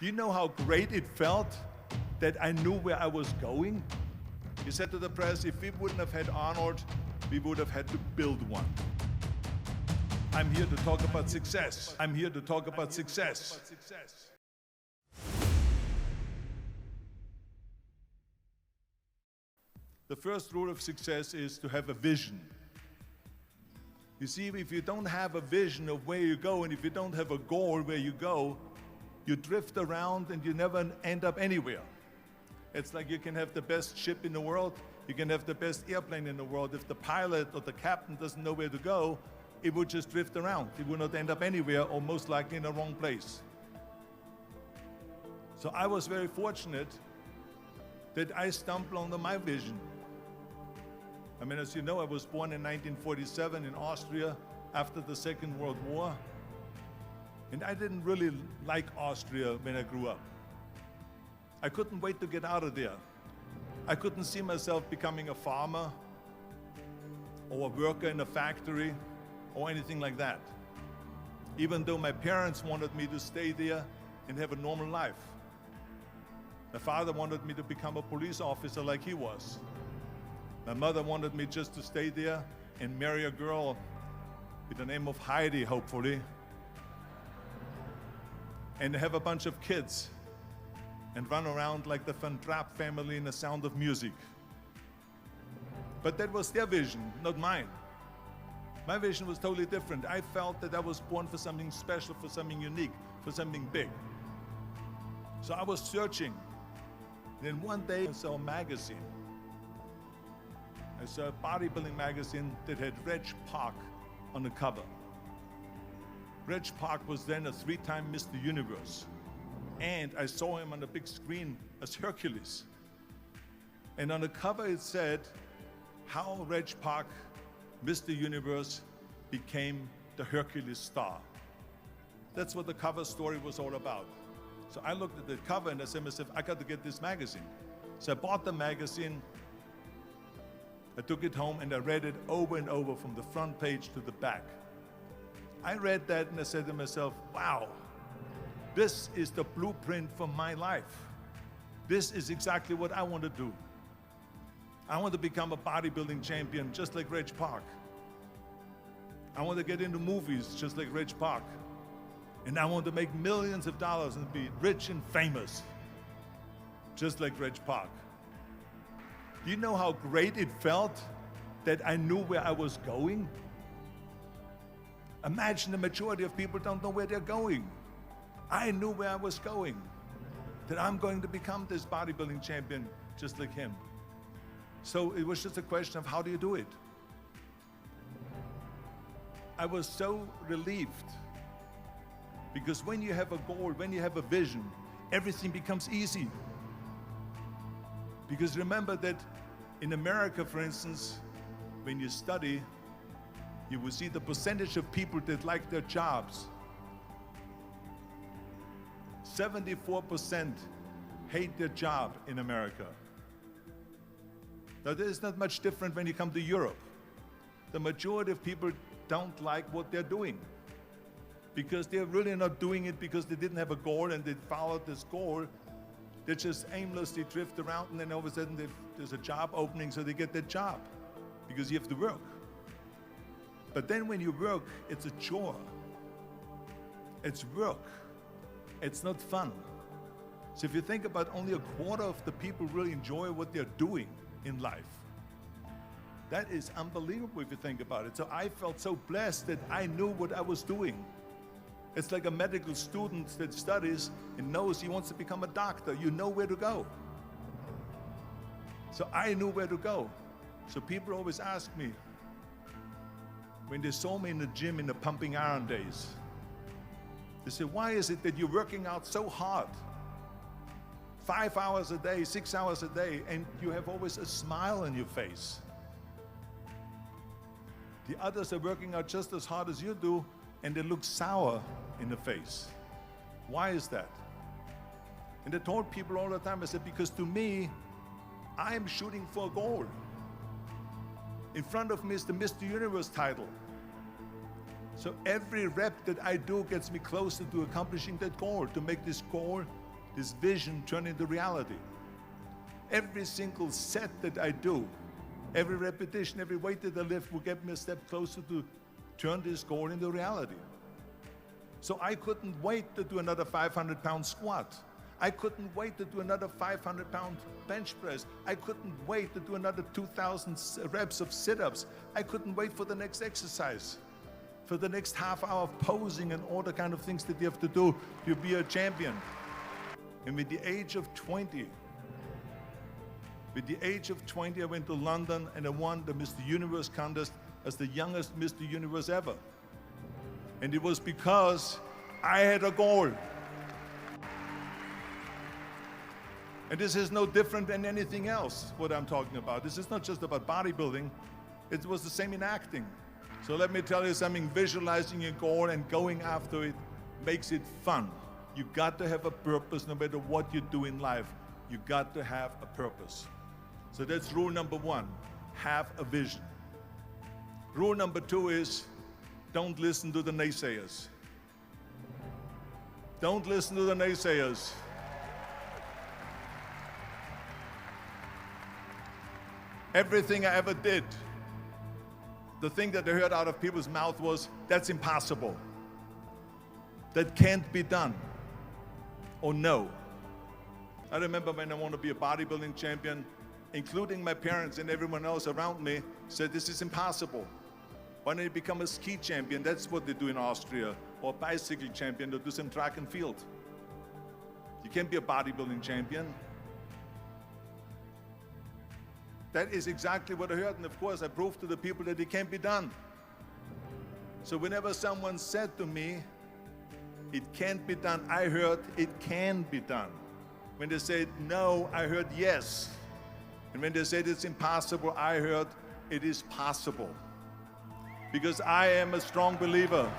Do you know how great it felt that I knew where I was going? He said to the press, if we wouldn't have had Arnold, we would have had to build one. I'm here to talk about success. I'm here to talk about success. The first rule of success is to have a vision. You see, if you don't have a vision of where you go, and if you don't have a goal where you go, you drift around and you never end up anywhere. It's like you can have the best ship in the world, you can have the best airplane in the world. If the pilot or the captain doesn't know where to go, it would just drift around. It would not end up anywhere, or most likely in the wrong place. So I was very fortunate that I stumbled onto my vision. I mean, as you know, I was born in 1947 in Austria after the Second World War. And I didn't really like Austria when I grew up. I couldn't wait to get out of there. I couldn't see myself becoming a farmer or a worker in a factory or anything like that, even though my parents wanted me to stay there and have a normal life. My father wanted me to become a police officer like he was. My mother wanted me just to stay there and marry a girl with the name of Heidi, hopefully, and have a bunch of kids and run around like the Van Trapp family in The Sound of Music. But that was their vision, not mine. My vision was totally different. I felt that I was born for something special, for something unique, for something big. So I was searching. And then one day I saw a magazine. I saw a bodybuilding magazine that had Reg Park on the cover. Reg Park was then a 3-time Mr. Universe. And I saw him on the big screen as Hercules. And on the cover it said, how Reg Park, Mr. Universe, became the Hercules star. That's what the cover story was all about. So I looked at the cover and I said to myself, I got to get this magazine. So I bought the magazine, I took it home and I read it over and over from the front page to the back. I read that and I said to myself, wow, this is the blueprint for my life. This is exactly what I want to do. I want to become a bodybuilding champion just like Reg Park. I want to get into movies just like Reg Park. And I want to make millions of dollars and be rich and famous just like Reg Park. Do you know how great it felt that I knew where I was going? Imagine the majority of people don't know where they're going. I knew where I was going, that I'm going to become this bodybuilding champion just like him. So it was just a question of how do you do it? I was so relieved, because when you have a goal, when you have a vision, everything becomes easy. Because remember that in America, for instance, when you study, you will see the percentage of people that like their jobs. 74% hate their job in America. Now, there's not much different when you come to Europe. The majority of people don't like what they're doing, because they're really not doing it because they didn't have a goal and they followed this goal. They just aimlessly drift around, and then all of a sudden there's a job opening, so they get that job because you have to work. But then when you work, it's a chore. It's work. It's not fun. So if you think about, only a quarter of the people really enjoy what they're doing in life. That is unbelievable if you think about it. So I felt so blessed that I knew what I was doing. It's like a medical student that studies and knows he wants to become a doctor. You know where to go. So I knew where to go. So people always ask me, when they saw me in the gym in the pumping iron days, they say, why is it that you're working out so hard? 5 hours a day, 6 hours a day, and you have always a smile on your face. The others are working out just as hard as you do, and they look sour in the face. Why is that? And I told people all the time, I said, because to me, I'm shooting for a goal. In front of me is the Mr. Universe title. So every rep that I do gets me closer to accomplishing that goal, to make this goal this vision turned into reality. Every single set that I do, every repetition, every weight that I lift will get me a step closer to turn this goal into reality. So I couldn't wait to do another 500-pound squat. I couldn't wait to do another 500-pound bench press. I couldn't wait to do another 2,000 reps of sit-ups. I couldn't wait for the next exercise, for the next half hour of posing and all the kind of things that you have to do to be a champion. And with the age of 20, I went to London and I won the Mr. Universe contest as the youngest Mr. Universe ever. And it was because I had a goal. And this is no different than anything else, what I'm talking about. This is not just about bodybuilding. It was the same in acting. So let me tell you something, visualizing your goal and going after it makes it fun. You got to have a purpose no matter what you do in life. You got to have a purpose. So that's rule number one, have a vision. Rule number two is, don't listen to the naysayers. Don't listen to the naysayers. Everything I ever did, the thing that I heard out of people's mouth was, that's impossible. That can't be done. Or no. I remember when I wanted to be a bodybuilding champion, including my parents and everyone else around me, said this is impossible. Why don't you become a ski champion? That's what they do in Austria. Or a bicycle champion, or do some track and field. You can't be a bodybuilding champion. That is exactly what I heard, and of course I proved to the people that it can't be done. So whenever someone said to me, it can't be done, I heard it can be done. When they said no, I heard yes. And when they said it's impossible, I heard it is possible. Because I am a strong believer.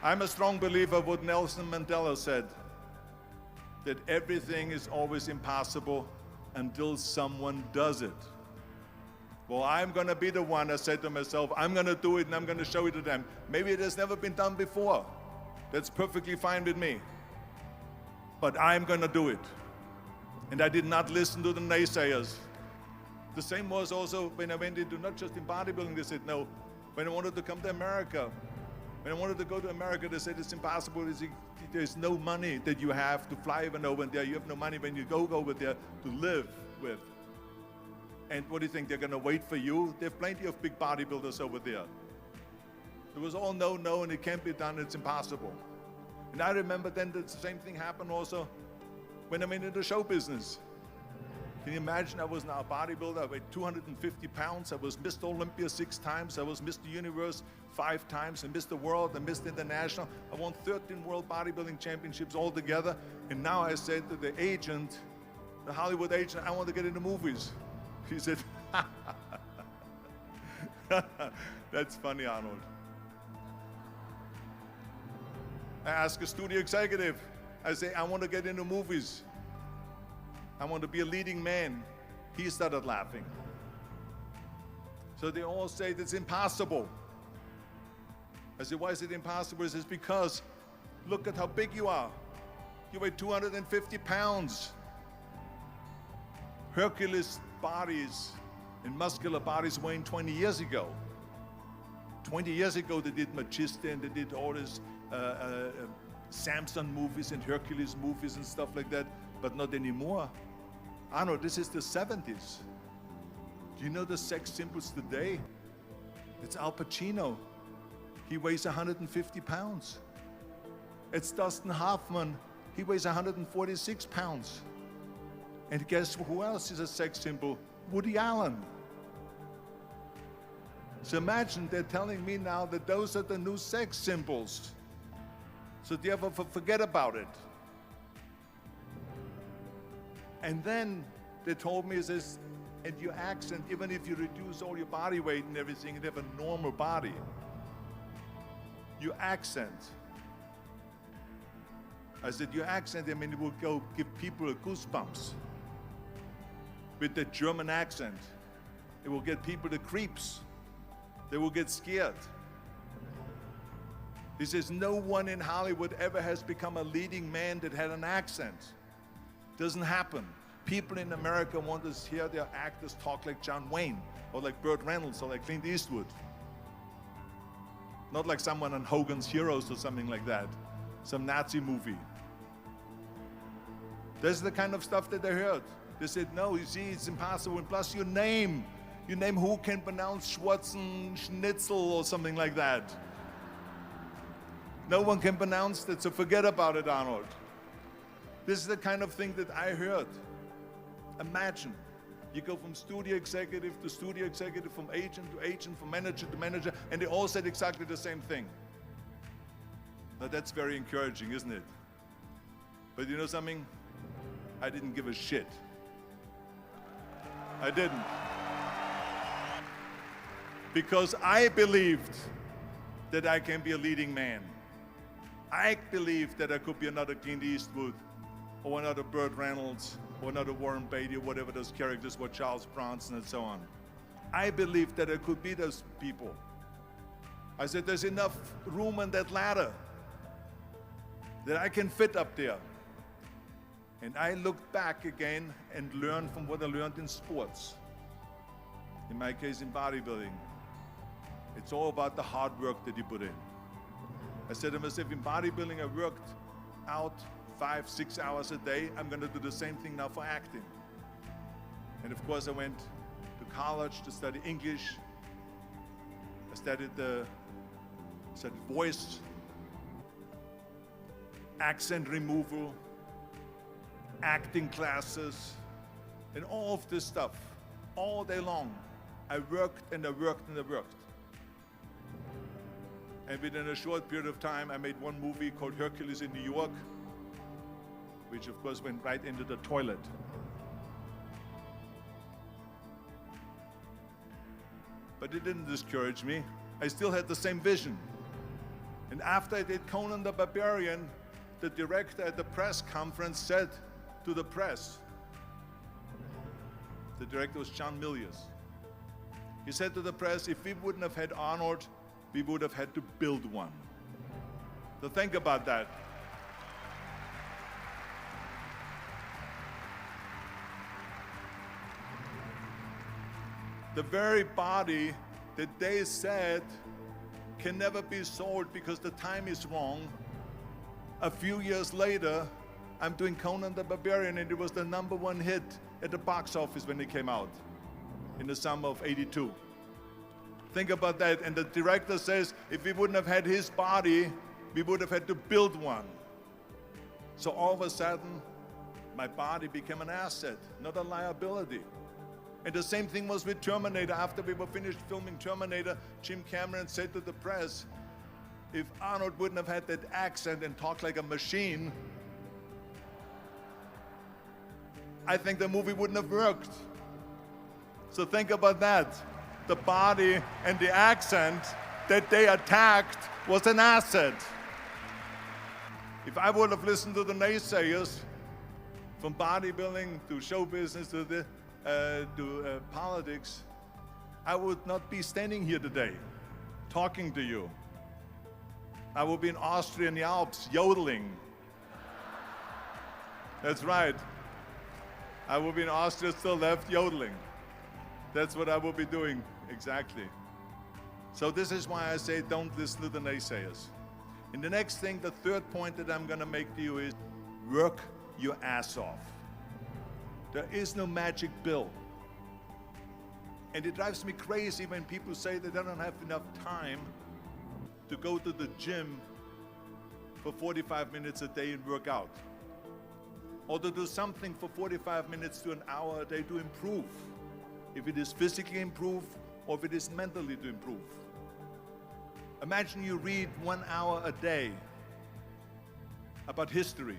I'm a strong believer of what Nelson Mandela said, that everything is always impossible until someone does it. Well, I'm going to be the one, I said to myself, I'm going to do it and I'm going to show it to them. Maybe it has never been done before. That's perfectly fine with me. But I'm going to do it. And I did not listen to the naysayers. The same was also when I went into, not just in bodybuilding, they said no. When I wanted to come to America, when I wanted to go to America, they said it's impossible. There's no money that you have to fly even over there. You have no money when you go over there to live with. And what do you think, they're gonna wait for you? There are plenty of big bodybuilders over there. It was all no, and it can't be done, it's impossible. And I remember then the same thing happened also when I went into show business. Can you imagine, I was now a bodybuilder, I weighed 250 pounds, I was Mr. Olympia 6 times, I was Mr. Universe 5 times, and Mr. World and Mr. International. I won 13 World Bodybuilding Championships altogether, and now I said to the agent, the Hollywood agent, I want to get into movies. He said, that's funny, Arnold. I asked a studio executive, I say, I want to get into movies. I want to be a leading man. He started laughing. So they all say it's impossible. I said, why is it impossible? He says, because look at how big you are. You weigh 250 pounds. Hercules bodies and muscular bodies weighing 20 years ago. 20 years ago they did Machista and they did all these Samson movies and Hercules movies and stuff like that, but not anymore. Arnold, this is the 70s. Do you know the sex symbols today? It's Al Pacino. He weighs 150 pounds. It's Dustin Hoffman. He weighs 146 pounds. And guess who else is a sex symbol? Woody Allen. So imagine they're telling me now that those are the new sex symbols. So do you ever forget about it? And then they told me, this, and your accent, even if you reduce all your body weight and everything, and have a normal body, your accent. I said, your accent, I mean, it will go give people goosebumps. With the German accent, it will get people the creeps. They will get scared. He says, no one in Hollywood ever has become a leading man that had an accent. Doesn't happen. People in America want to hear their actors talk like John Wayne, or like Burt Reynolds, or like Clint Eastwood. Not like someone on Hogan's Heroes or something like that, some Nazi movie. That's the kind of stuff that they heard. They said, no, you see, it's impossible. And plus you name who can pronounce Schwarzenegger or something like that. No one can pronounce that, so forget about it, Arnold. This is the kind of thing that I heard. Imagine, you go from studio executive to studio executive, from agent to agent, from manager to manager, and they all said exactly the same thing. Now that's very encouraging, isn't it? But you know something? I didn't give a shit. I didn't. Because I believed that I can be a leading man. I believed that I could be another Clint Eastwood, or another Burt Reynolds, or another Warren Beatty, or whatever those characters were, Charles Bronson and so on. I believed that I could be those people. I said, there's enough room on that ladder that I can fit up there. And I looked back again and learned from what I learned in sports. In my case, in bodybuilding. It's all about the hard work that you put in. I said to myself, in bodybuilding, I worked out 5, 6 hours a day. I'm going to do the same thing now for acting. And of course, I went to college to study English. I studied voice, accent removal, acting classes, and all of this stuff, all day long. I worked and I worked and I worked. And within a short period of time, I made one movie called Hercules in New York, which of course went right into the toilet. But it didn't discourage me. I still had the same vision. And after I did Conan the Barbarian, the director at the press conference said to the press, the director was John Milius. He said to the press, if we wouldn't have had Arnold, we would have had to build one. So think about that. The very body that they said can never be sold because the time is wrong. A few years later, I'm doing Conan the Barbarian, and it was the #1 hit at the box office when it came out in the summer of '82. Think about that. And the director says, if we wouldn't have had his body, we would have had to build one. So all of a sudden, my body became an asset, not a liability. And the same thing was with Terminator. After we were finished filming Terminator, Jim Cameron said to the press, if Arnold wouldn't have had that accent and talked like a machine, I think the movie wouldn't have worked. So think about that. The body and the accent that they attacked was an asset. If I would have listened to the naysayers, from bodybuilding to show business to politics, I would not be standing here today talking to you. I would be in Austria in the Alps yodeling. That's right. I would be in Austria still left yodeling. That's what I will be doing, exactly. So this is why I say don't listen to the naysayers. And the next thing, the third point that I'm gonna make to you is work your ass off. There is no magic pill. And it drives me crazy when people say they don't have enough time to go to the gym for 45 minutes a day and work out. Or to do something for 45 minutes to an hour a day to improve. If it is physically improve or if it is mentally to improve. Imagine you read 1 hour a day about history.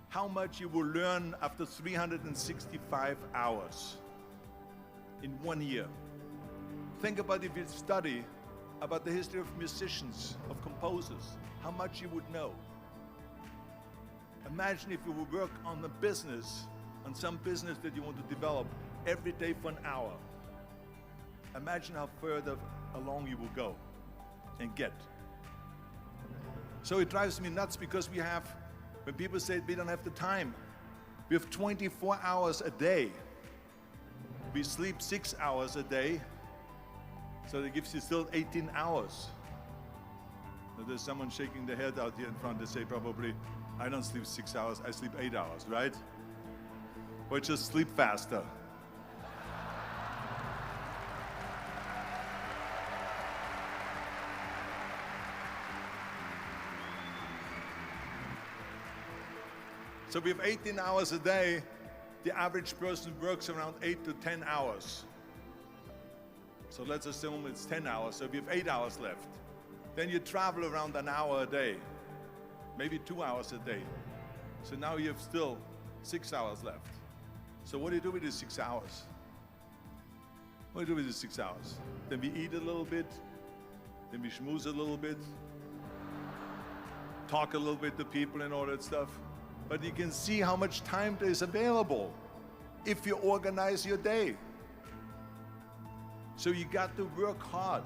How much you will learn after 365 hours in 1 year. Think about if you study about the history of musicians, of composers, how much you would know. Imagine if you would work on a business, on some business that you want to develop every day for an hour. Imagine how further along you will go and get. So it drives me nuts because when people say we don't have the time, we have 24 hours a day. We sleep 6 hours a day, so that gives you still 18 hours. Now there's someone shaking their head out here in front. They say probably, I don't sleep 6 hours, I sleep 8 hours, right? Or just sleep faster. So we have 18 hours a day. The average person works around 8 to 10 hours. So let's assume it's 10 hours, so we have 8 hours left. Then you travel around an hour a day, maybe 2 hours a day. So now you have still 6 hours left. So what do you do with these 6 hours? What do you do with these 6 hours? Then we eat a little bit, then we schmooze a little bit, talk a little bit to people and all that stuff. But you can see how much time there is available if you organize your day. So you got to work hard.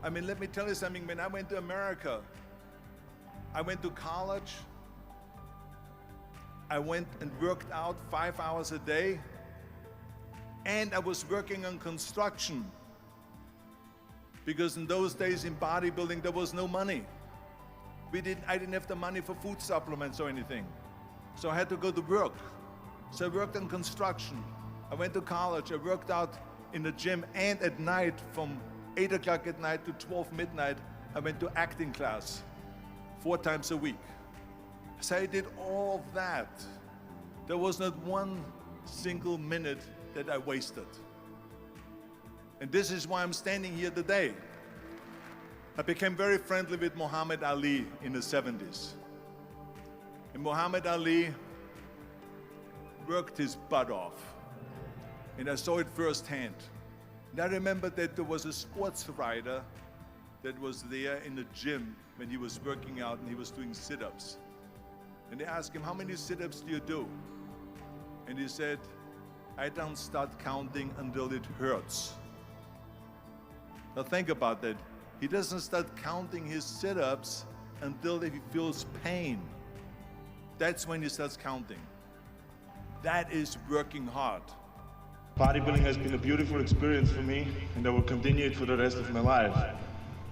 I mean, let me tell you something. When I went to America, I went to college. I went and worked out 5 hours a day. And I was working on construction. Because in those days in bodybuilding, there was no money. I didn't have the money for food supplements or anything. So I had to go to work. So I worked in construction. I went to college. I worked out in the gym, and at night from 8 o'clock at night to 12 midnight, I went to acting class 4 times a week. So I did all of that. There was not one single minute that I wasted. And this is why I'm standing here today. I became very friendly with Muhammad Ali in the 70s. And Muhammad Ali worked his butt off. And I saw it firsthand. And I remember that there was a sports writer that was there in the gym when he was working out and he was doing sit-ups. And they asked him, how many sit-ups do you do? And he said, I don't start counting until it hurts. Now think about that. He doesn't start counting his sit-ups until he feels pain. That's when he starts counting. That is working hard. Bodybuilding has been a beautiful experience for me, and I will continue it for the rest of my life.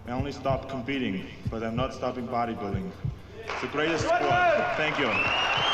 I only stopped competing, but I'm not stopping bodybuilding. It's the greatest sport. Thank you.